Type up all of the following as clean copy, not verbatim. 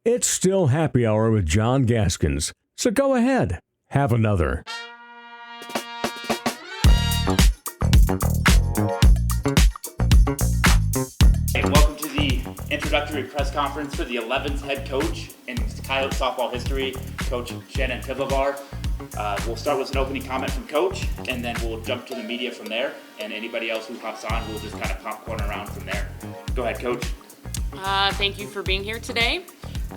It's still happy hour with John Gaskins, so go ahead, have another. Hey, welcome to the introductory press conference for the 11th head coach in Coyote softball history, Coach Shannon Pivovar. We'll start with an opening comment from Coach, and then we'll jump to the media from there, and anybody else who pops on, we'll just kind of popcorn around from there. Go ahead, Coach. Thank you for being here today.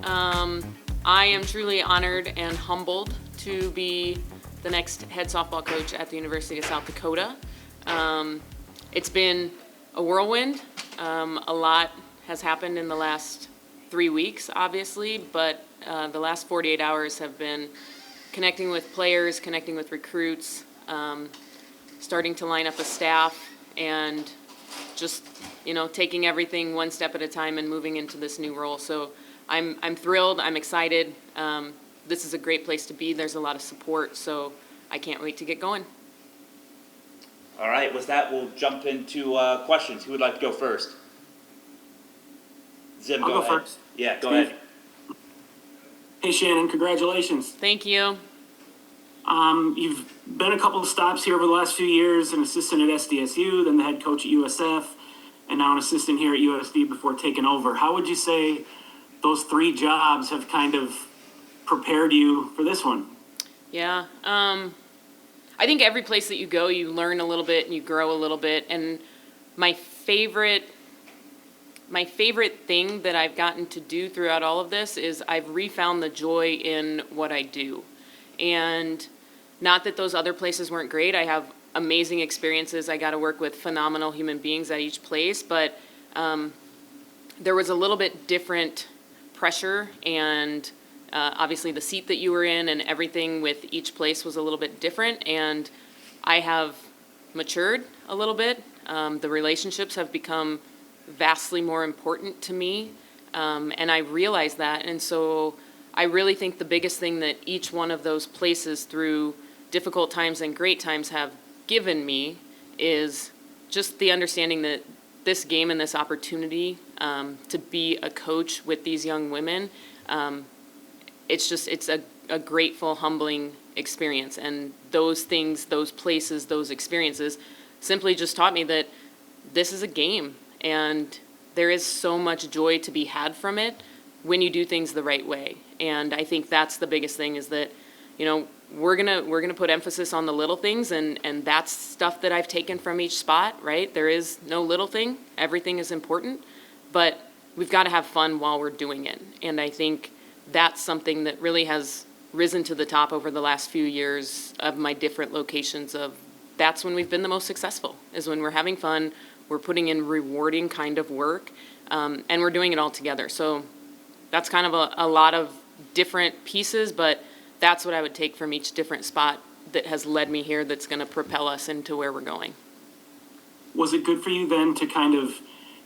I am truly honored and humbled to be the next head softball coach at the University of South Dakota. It's been a whirlwind. A lot has happened in the last 3 weeks, obviously, but the last 48 hours have been connecting with players, connecting with recruits, starting to line up a staff, and just, taking everything one step at a time and moving into this new role. So I'm thrilled, I'm excited. This is a great place to be. There's a lot of support, so I can't wait to get going. All right, with that, we'll jump into questions. Who would like to go first? Zim, I'll go go ahead. first. Yeah, go Steve. ahead. Hey Shannon, congratulations. Thank you. You've been a couple of stops here over the last few years, an assistant at SDSU, then the head coach at USF, and now an assistant here at USD before taking over. How would you say those 3 jobs have kind of prepared you for this one? Yeah. I think every place that you go, you learn a little bit and you grow a little bit. And my favorite thing that I've gotten to do throughout all of this is I've refound the joy in what I do. And not that those other places weren't great. I have amazing experiences. I got to work with phenomenal human beings at each place, but there was a little bit different pressure, and obviously the seat that you were in and everything with each place was a little bit different, and I have matured a little bit. The relationships have become vastly more important to me, and I realize that. And so I really think the biggest thing that each one of those places through difficult times and great times have given me is just the understanding that this game and this opportunity to be a coach with these young women, it's a grateful, humbling experience. And those things, those places, those experiences simply just taught me that this is a game, and there is so much joy to be had from it when you do things the right way. And I think that's the biggest thing, is that, we're gonna put emphasis on the little things, and that's stuff that I've taken from each spot, right? There is no little thing. Everything is important, but we've got to have fun while we're doing it. And I think that's something that really has risen to the top over the last few years of my different locations. That's when we've been the most successful, is when we're having fun, we're putting in rewarding kind of work, and we're doing it all together. So that's kind of a lot of different pieces, but that's what I would take from each different spot that has led me here, that's going to propel us into where we're going. Was it good for you then to kind of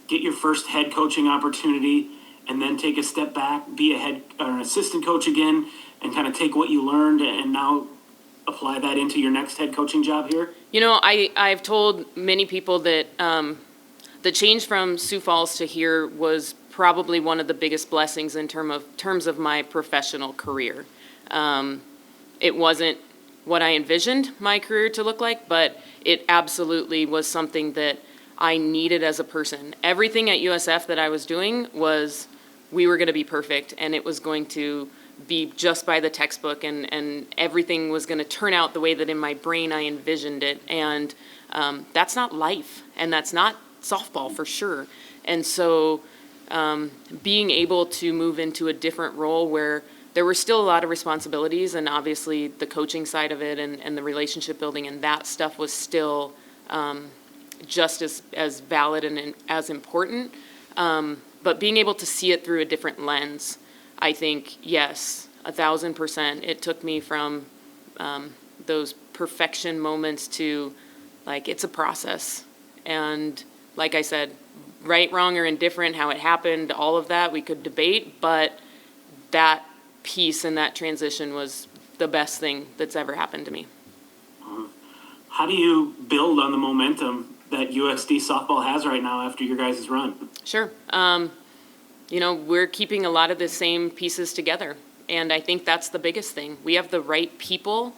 get your first head coaching opportunity and then take a step back, be a head or an assistant coach again, and kind of take what you learned and now apply that into your next head coaching job here? I've told many people that the change from Sioux Falls to here was probably one of the biggest blessings in terms of my professional career. It wasn't what I envisioned my career to look like, but it absolutely was something that I needed as a person. Everything at USF that I was doing was, we were going to be perfect, and it was going to be just by the textbook, and everything was going to turn out the way that in my brain I envisioned it. And that's not life, and that's not softball for sure. And so being able to move into a different role where there were still a lot of responsibilities, and obviously the coaching side of it and the relationship building and that stuff was still just as valid and as important. But being able to see it through a different lens, I think, yes, 1,000%. It took me from those perfection moments to, like, it's a process. And like I said, right, wrong, or indifferent, how it happened, all of that we could debate, but that piece and that transition was the best thing that's ever happened to me. How do you build on the momentum that USD softball has right now after your guys' run? Sure. we're keeping a lot of the same pieces together. And I think that's the biggest thing. We have the right people.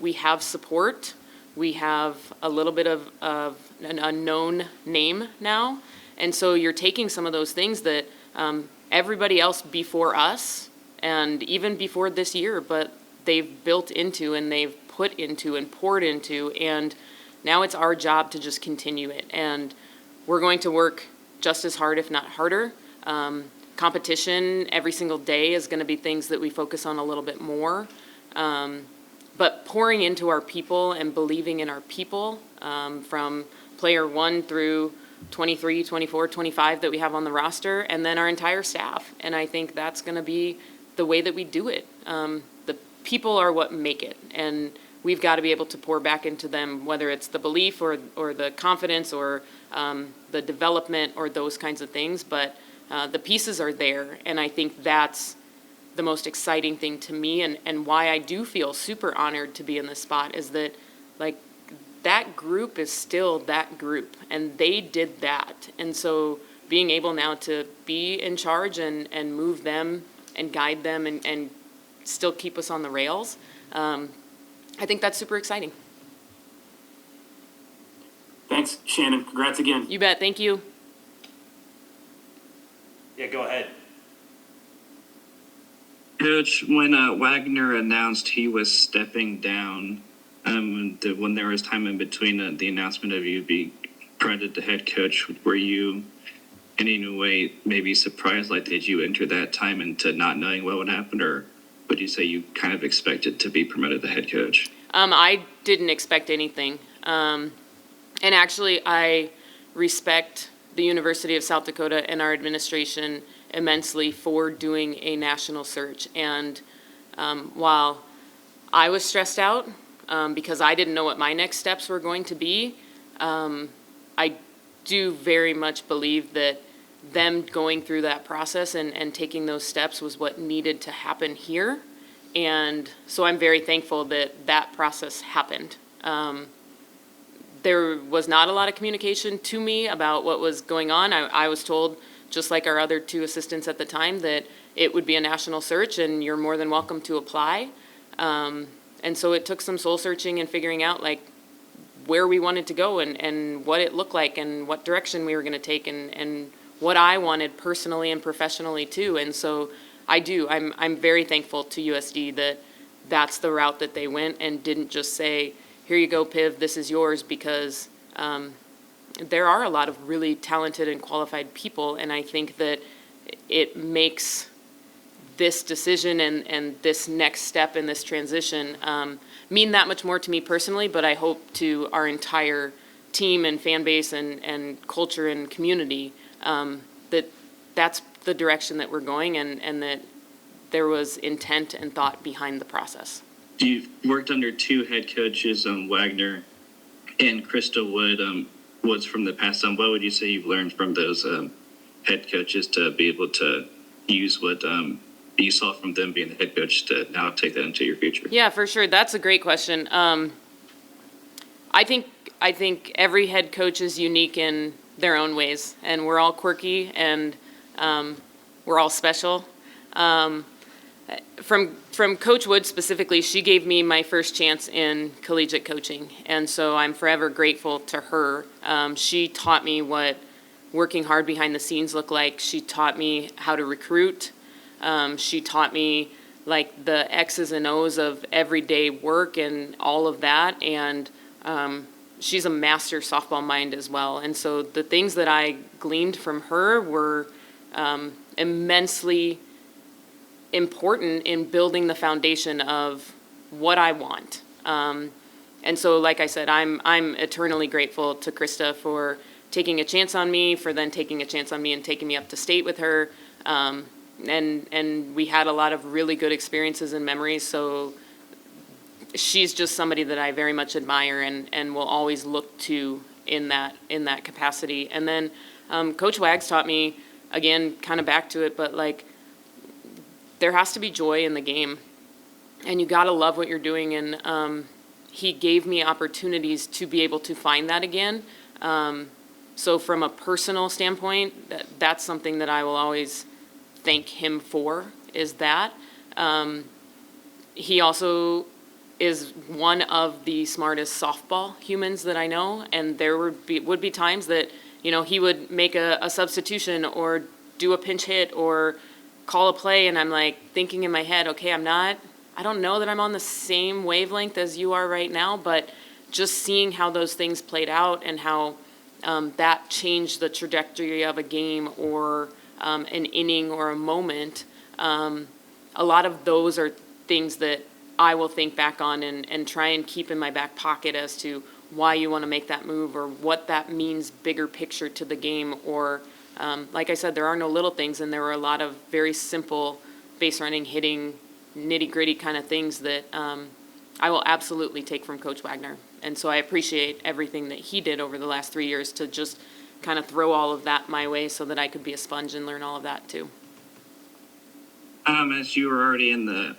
We have support. We have a little bit of an unknown name now. And so you're taking some of those things that everybody else before us and even before this year, but they've built into and they've put into and poured into. And now it's our job to just continue it. And we're going to work just as hard, if not harder. Competition every single day is going to be things that we focus on a little bit more. But pouring into our people and believing in our people, from player 1 through 23, 24, 25 that we have on the roster, and then our entire staff. And I think that's going to be the way that we do it. The people are what make it. And we've got to be able to pour back into them, whether it's the belief or the confidence or the development or those kinds of things. But the pieces are there, and I think that's the most exciting thing to me, and why I do feel super honored to be in this spot is that, like, that group is still that group, and they did that. And so being able now to be in charge and move them and guide them and still keep us on the rails, I think that's super exciting. Thanks, Shannon. Congrats again. You bet. Thank you. Yeah, go ahead. Coach, when Wagner announced he was stepping down, when there was time in between the announcement of you being promoted to head coach, were you in any way maybe surprised? Like, did you enter that time into not knowing what would happen, or would you say you kind of expected to be promoted to head coach? I didn't expect anything. And actually, I respect the University of South Dakota and our administration immensely for doing a national search. And while I was stressed out because I didn't know what my next steps were going to be, I do very much believe that them going through that process and taking those steps was what needed to happen here. And so I'm very thankful that that process happened. There was not a lot of communication to me about what was going on. I was told, just like our other 2 assistants at the time, that it would be a national search and you're more than welcome to apply. And so it took some soul searching and figuring out, like, where we wanted to go and what it looked like and what direction we were going to take and what I wanted personally and professionally too. And so I'm very thankful to USD that that's the route that they went and didn't just say, here you go, Piv, this is yours, because there are a lot of really talented and qualified people, and I think that it makes this decision and this next step in this transition mean that much more to me personally, but I hope to our entire team and fan base and culture and community that that's the direction that we're going and that there was intent and thought behind the process. You've worked under 2 head coaches, Wagner and Crystal Woods from the past. What would you say you've learned from those head coaches to be able to use what you saw from them being the head coach to now take that into your future? Yeah, for sure. That's a great question. I think every head coach is unique in their own ways, and we're all quirky and we're all special. From Coach Wood specifically, she gave me my first chance in collegiate coaching, and so I'm forever grateful to her. She taught me what working hard behind the scenes looked like. She taught me how to recruit. She taught me, like, the X's and O's of everyday work and all of that, and she's a master softball mind as well. And so the things that I gleaned from her were immensely important in building the foundation of what I want. And so, like I said, I'm eternally grateful to Krista for taking a chance on me, for then taking a chance on me and taking me up to state with her. And we had a lot of really good experiences and memories. So she's just somebody that I very much admire and will always look to in that capacity. And then Coach Wags taught me, again, kind of back to it, but, like, there has to be joy in the game, and you got to love what you're doing. And he gave me opportunities to be able to find that again. So from a personal standpoint, that's something that I will always thank him for is that. He also is one of the smartest softball humans that I know, and there would be times that, he would make a substitution or do a pinch hit or call a play, and I'm like thinking in my head, okay, I don't know that I'm on the same wavelength as you are right now, but just seeing how those things played out and how that changed the trajectory of a game or an inning or a moment, a lot of those are things that I will think back on and try and keep in my back pocket as to why you want to make that move or what that means bigger picture to the game. Or, like I said, there are no little things, and there were a lot of very simple base running, hitting, nitty-gritty kind of things that I will absolutely take from Coach Wagner. And so I appreciate everything that he did over the last 3 years to just kind of throw all of that my way so that I could be a sponge and learn all of that too. As you were already in the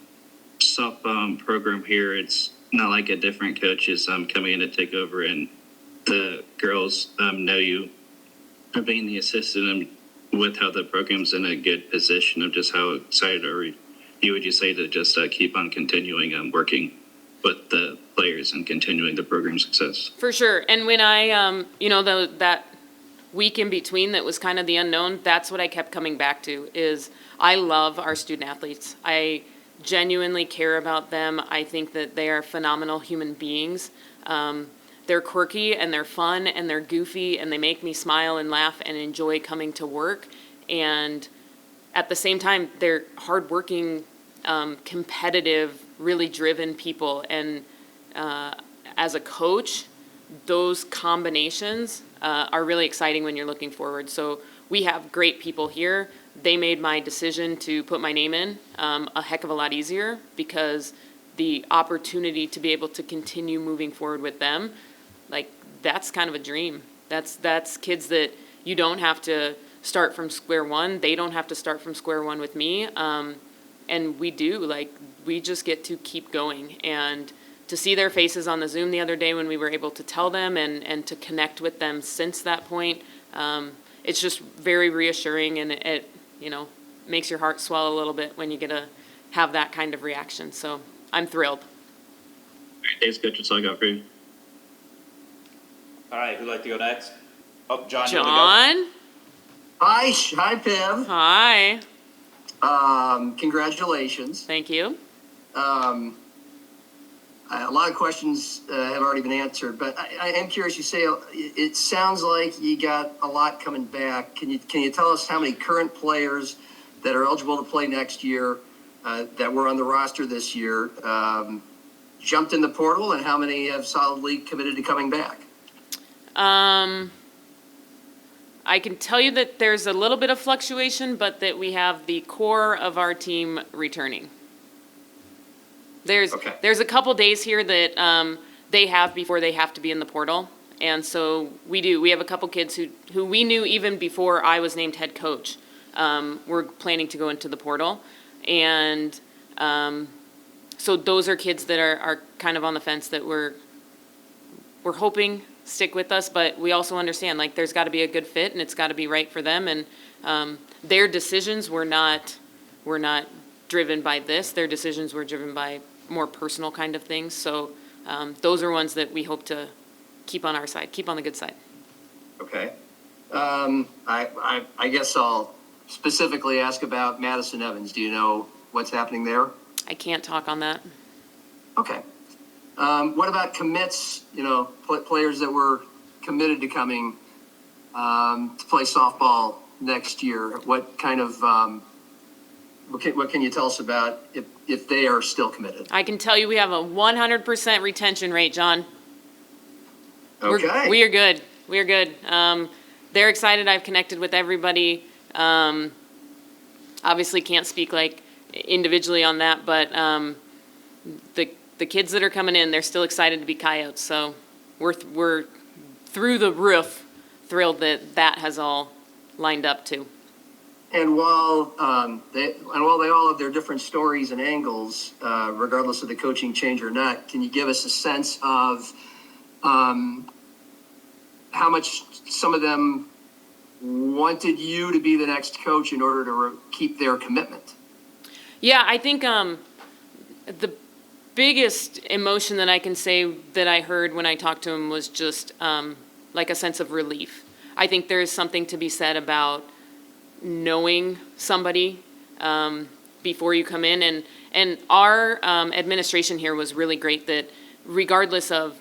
softball program here, it's not like a different coach is coming in to take over, and the girls know you for being the assistant, and with how the program's in a good position of just how excited would you say to just keep on continuing working with the players and continuing the program success? For sure. And when I, that week in between that was kind of the unknown, that's what I kept coming back to is I love our student athletes. I genuinely care about them. I think that they are phenomenal human beings. They're quirky and they're fun and they're goofy and they make me smile and laugh and enjoy coming to work. And at the same time, they're hardworking, competitive, really driven people. And as a coach, those combinations are really exciting when you're looking forward. So we have great people here. They made my decision to put my name in a heck of a lot easier because the opportunity to be able to continue moving forward with them, like that's kind of a dream. That's kids that you don't have to start from square one. They don't have to start from square one with me. And we do, we just get to keep going. And to see their faces on the Zoom the other day when we were able to tell them and to connect with them since that point, it's just very reassuring, and it makes your heart swell a little bit when you get to have that kind of reaction. So I'm thrilled. Thanks, Coach. That's all I got for you. All right, who'd like to go next? Oh, John. John? Hi, Piv. Hi. Congratulations. Thank you. A lot of questions have already been answered, but I am curious. You say it sounds like you got a lot coming back. Can you tell us how many current players that are eligible to play next year that were on the roster this year jumped in the portal, and how many have solidly committed to coming back? I can tell you that there's a little bit of fluctuation, but that we have the core of our team returning. There's a couple days here that they have before they have to be in the portal. And so we have a couple kids who we knew even before I was named head coach were planning to go into the portal. And so those are kids that are kind of on the fence that we're hoping stick with us, but we also understand there's got to be a good fit and it's got to be right for them. And their decisions were not driven by this. Their decisions were driven by more personal kind of things. So those are ones that we hope to keep on our side, keep on the good side. Okay. I guess I'll specifically ask about Madison Evans. Do you know what's happening there? I can't talk on that. Okay. What about commits, players that were committed to coming to play softball next year? What kind of, what can you tell us about if they are still committed? I can tell you we have a 100% retention rate, John. Okay. We are good. We are good. They're excited. I've connected with everybody. Obviously can't speak individually on that, but the kids that are coming in, they're still excited to be Coyotes. So we're through the roof thrilled that has all lined up too. And while they all have their different stories and angles, regardless of the coaching change or not, can you give us a sense of how much some of them wanted you to be the next coach in order to keep their commitment? Yeah, I think the biggest emotion that I can say that I heard when I talked to him was just like a sense of relief. I think there's something to be said about knowing somebody before you come in, and our administration here was really great that regardless of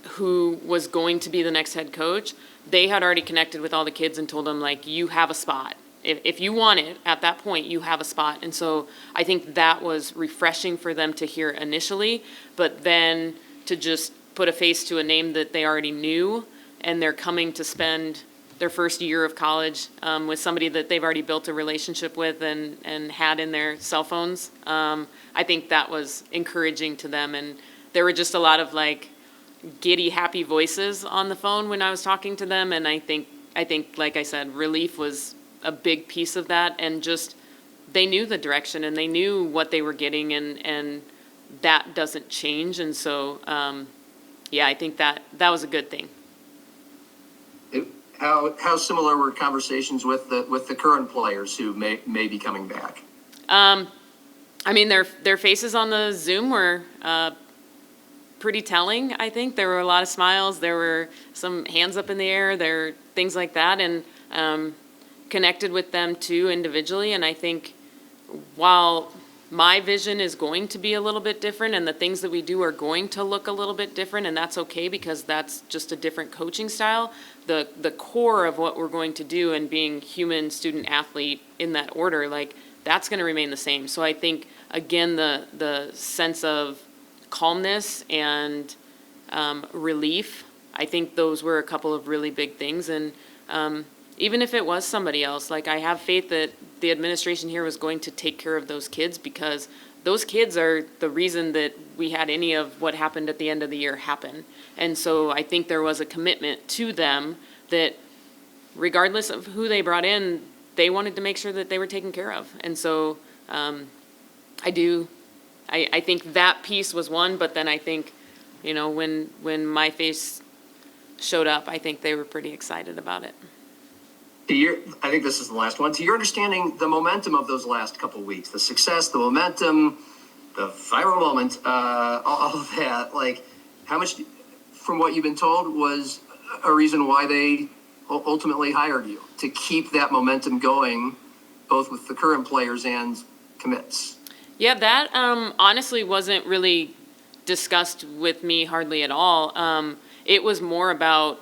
who was going to be the next head coach, they had already connected with all the kids and told them, like, you have a spot. If you want it at that point, you have a spot. And so I think that was refreshing for them to hear initially, but then to just put a face to a name that they already knew, and they're coming to spend their first year of college with somebody that they've already built a relationship with and had in their cell phones. I think that was encouraging to them. And there were just a lot of like giddy, happy voices on the phone when I was talking to them. And I think, like I said, relief was a big piece of that. And just, they knew the direction and they knew what they were getting, and that doesn't change. And so, yeah, I think that was a good thing. How similar were conversations with the current players who may be coming back? I mean, their faces on the Zoom were pretty telling, I think. There were a lot of smiles. There were some hands up in the air. There were things like that, and connected with them too individually. And I think while my vision is going to be a little bit different and the things that we do are going to look a little bit different, and that's okay because that's just a different coaching style, the core of what we're going to do and being human, student, athlete in that order, like that's going to remain the same. So I think, again, the sense of calmness and relief, I think those were a couple of really big things. And even if it was somebody else, like I have faith that the administration here was going to take care of those kids, because those kids are the reason that we had any of what happened at the end of the year happen. And so I think there was a commitment to them that regardless of who they brought in, they wanted to make sure that they were taken care of. And so I think that piece was one, but then I think, you know, when my face showed up, I think they were pretty excited about it. I think this is the last one. To your understanding, the momentum of those last couple of weeks, the success, the momentum, the viral moment, all of that, like how much, from what you've been told, was a reason why they ultimately hired you, to keep that momentum going, both with the current players and commits? Yeah, that honestly wasn't really discussed with me hardly at all. It was more about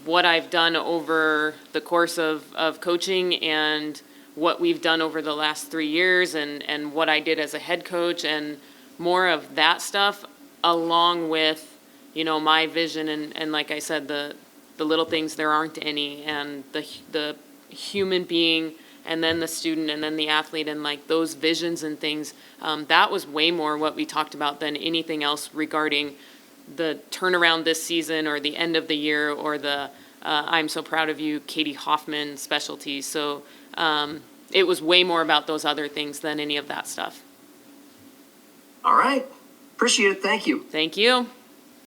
what I've done over the course of coaching and what we've done over the last 3 years and what I did as a head coach, and more of that stuff along with, you know, my vision and like I said, the little things, there aren't any, and the human being, and then the student, and then the athlete, and like those visions and things. That was way more what we talked about than anything else regarding the turnaround this season or the end of the year or the I'm so proud of you, Katie Hoffman specialty. So it was way more about those other things than any of that stuff. All right. Appreciate it. Thank you. Thank you.